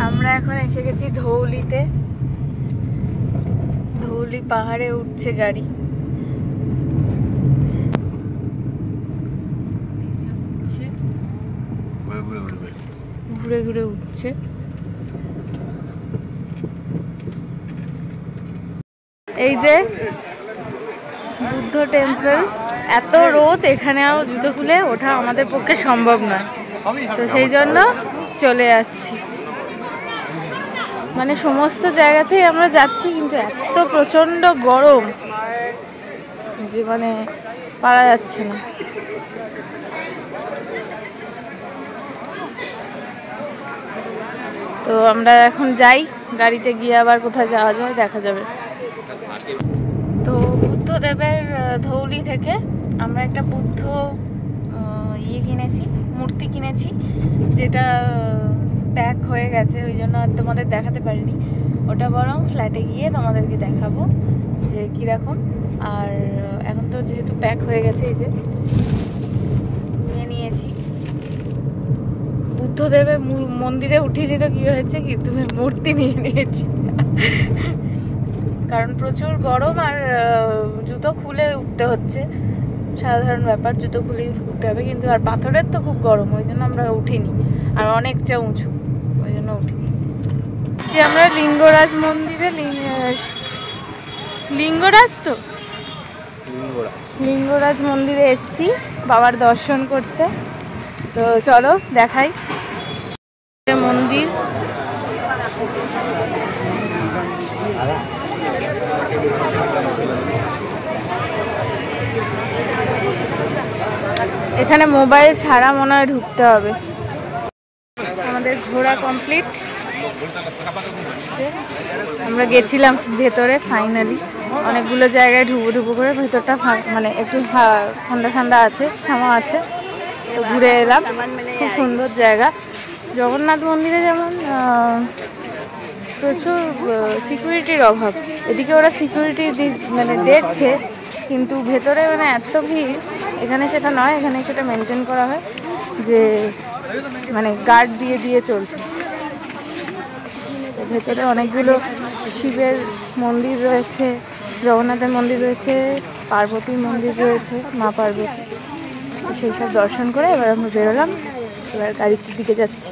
আমরা এখন এসে গেছি ধৌলিতে। ধৌলি পাহাড়ে উঠছে গাড়ি। ঘুরে ঘুরে উঠছে। এই যে বুদ্ধ টেম্পল, এত রোদ, এখানেও জুতো খুলে ওঠা আমাদের পক্ষে সম্ভব নয়, তো সেই জন্য চলে যাচ্ছি। মানে সমস্ত জায়গাতেই আমরা যাচ্ছি, কিন্তু এত প্রচন্ড গরম যে মানে পারা যাচ্ছে না। তো আমরা এখন যাই, গাড়িতে গিয়ে আবার কোথায় যাওয়া যায় দেখা যাবে। তো বুদ্ধদেবের ধৌলি থেকে আমরা একটা বুদ্ধ কিনেছি, মূর্তি কিনেছি, যেটা প্যাক হয়ে গেছে, ওই জন্য আর তোমাদের দেখাতে পারিনি। ওটা বরং ফ্ল্যাটে গিয়ে তোমাদেরকে দেখাবো যে কীরকম। আর এখন তো যেহেতু প্যাক হয়ে গেছে, এই যে নিয়ে নিয়েছি। বুদ্ধদেবের মন্দিরে উঠিনি তো কি হয়েছে, কিন্তু মূর্তি নিয়ে নিয়েছি কারণ প্রচুর গরম আর জুতো খুলে উঠতে হচ্ছে, সাধারণ ব্যাপার, জুতো খুলেই উঠতে হবে। কিন্তু আর পাথরের তো খুব গরম, ওই জন্য আমরা উঠিনি, আর অনেকটা উঁচু, ওই জন্য উঠিনি। আমরা লিঙ্গরাজ মন্দিরে, লিঙ্গরাজ তো লিঙ্গরাজ মন্দিরে এসছি বাবার দর্শন করতে। তো চলো দেখাই মন্দির। এখানে মোবাইল ছাড়া মনে হয় ঢুকতে হবে। আমাদের ঘোরা কমপ্লিট, আমরা গেছিলাম ভেতরে ফাইনালি। অনেকগুলো জায়গায় ঢুকবো করে, ভেতরটা মানে একটু ঠান্ডা ঠান্ডা আছে, ছামা আছে, তো ঘুরে এলাম। খুব সুন্দর জায়গা। জগন্নাথ মন্দিরে যেমন প্রচুর সিকিউরিটির অভাব, এদিকে ওরা সিকিউরিটি মানে দেখছে, কিন্তু ভেতরে মানে এত ভিড়। এখানে সেটা নয়, এখানে সেটা মেনটেন করা হয় যে মানে গার্ড দিয়ে দিয়ে চলছে। ভেতরে অনেকগুলো শিবের মন্দির রয়েছে, জগন্নাথের মন্দির রয়েছে, পার্বতীর মন্দির রয়েছে, মা পার্বতী। সেই সব দর্শন করে এবার আমরা বেরোলাম, এবার গাড়ির দিকে যাচ্ছি।